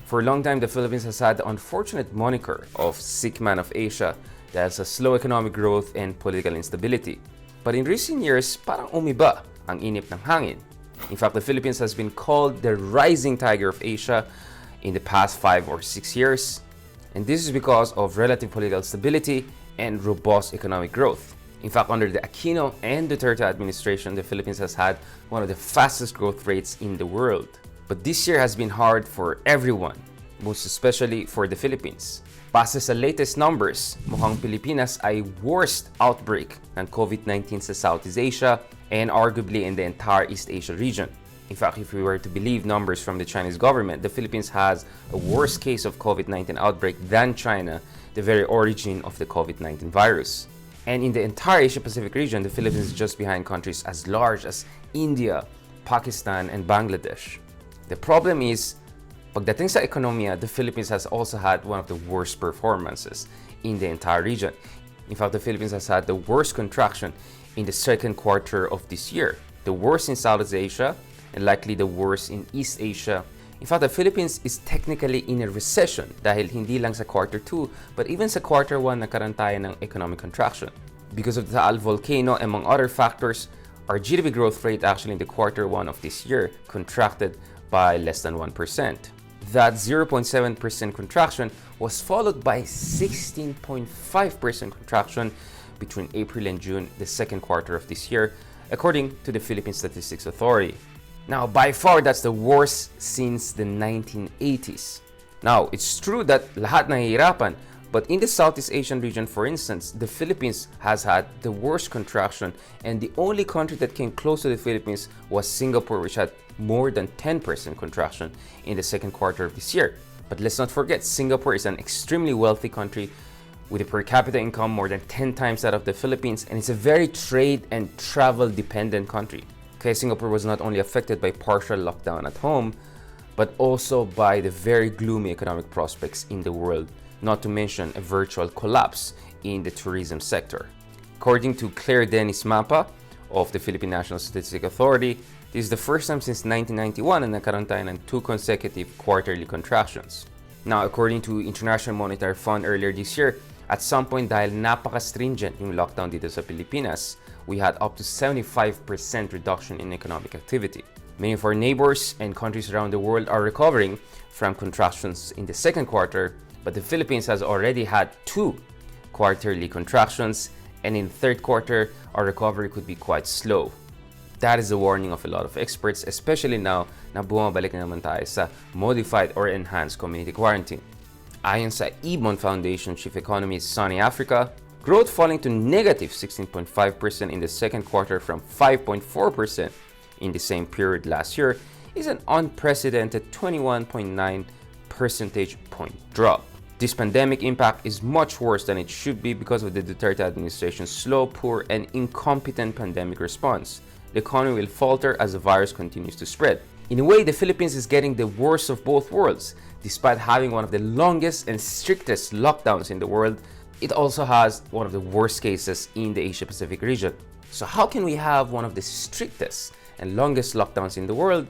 For a long time, the Philippines has had the unfortunate moniker of sick man of Asia dahil sa slow economic growth and political instability. But in recent years, parang umiba ang inip ng hangin. In fact, the Philippines has been called the rising tiger of Asia in the past 5 or 6 years. And this is because of relative political stability and robust economic growth. In fact, under the Aquino and Duterte administration, the Philippines has had one of the fastest growth rates in the world. But this year has been hard for everyone, most especially for the Philippines. Base sa latest numbers, mukhang Pilipinas ay worst outbreak ng COVID-19 sa Southeast Asia and arguably in the entire East Asia region. In fact, if we were to believe numbers from the Chinese government, the Philippines has a worse case of COVID-19 outbreak than China, the very origin of the COVID-19 virus. And in the entire Asia-Pacific region, the Philippines is just behind countries as large as India, Pakistan, and Bangladesh. The problem is, pagdating sa ekonomiya, the Philippines has also had one of the worst performances in the entire region. In fact, the Philippines has had the worst contraction in the second quarter of this year, the worst in Southeast Asia, and likely the worst in East Asia. In fact, the Philippines is technically in a recession dahil hindi lang sa quarter 2, but even sa quarter 1 nagkaroon tayo ng economic contraction. Because of the Taal volcano, among other factors, our GDP growth rate actually in the quarter 1 of this year contracted by less than 1%. That 0.7% contraction was followed by 16.5% contraction between April and June, the second quarter of this year, according to the Philippine Statistics Authority. Now, by far, that's the worst since the 1980s. Now, it's true that lahat nahihirapan, but in the Southeast Asian region, for instance, the Philippines has had the worst contraction, and the only country that came close to the Philippines was Singapore, which had more than 10% contraction in the second quarter of this year. But let's not forget, Singapore is an extremely wealthy country with a per capita income more than 10 times that of the Philippines, and it's a very trade and travel dependent country. Okay, Singapore was not only affected by partial lockdown at home, but also by the very gloomy economic prospects in the world, not to mention a virtual collapse in the tourism sector. According to Claire Dennis Mapa of the Philippine National Statistics Authority, this is the first time since 1991 na nagkaroon tayo ng 2 consecutive quarterly contractions. Now, according to International Monetary Fund earlier this year, at some point dahil napaka-stringent yung lockdown dito sa Pilipinas, we had up to 75% reduction in economic activity. Many of our neighbors and countries around the world are recovering from contractions in the second quarter, but the Philippines has already had 2 quarterly contractions, and in the third quarter, our recovery could be quite slow. That is a warning of a lot of experts, especially now na bumabalik na naman tayo sa modified or enhanced community quarantine. Ayon sa Ibon Foundation Chief Economist Sunny Africa, growth falling to negative 16.5% in the second quarter from 5.4% in the same period last year is an unprecedented 21.9 percentage point drop. This pandemic impact is much worse than it should be because of the Duterte administration's slow, poor, and incompetent pandemic response. The economy will falter as the virus continues to spread. In a way, the Philippines is getting the worst of both worlds. Despite having one of the longest and strictest lockdowns in the world, it also has one of the worst cases in the Asia-Pacific region. So how can we have one of the strictest and longest lockdowns in the world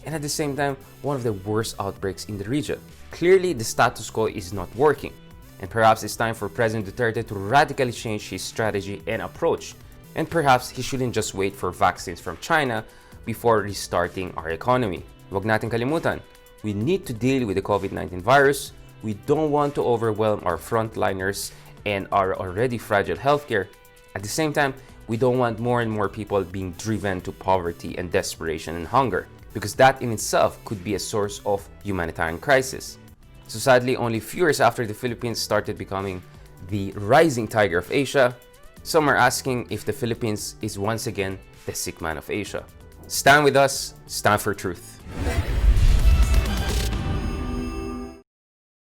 and at the same time one of the worst outbreaks in the region? Clearly, the status quo is not working, and perhaps it's time for President Duterte to radically change his strategy and approach. And perhaps he shouldn't just wait for vaccines from China before restarting our economy. Huwag natin kalimutan, we need to deal with the COVID-19 virus. We don't want to overwhelm our frontliners and our already fragile healthcare. At the same time, we don't want more and more people being driven to poverty and desperation and hunger, because that in itself could be a source of humanitarian crisis. So sadly, only few years after the Philippines started becoming the rising tiger of Asia, some are asking if the Philippines is once again the sick man of Asia. Stand with us, stand for truth.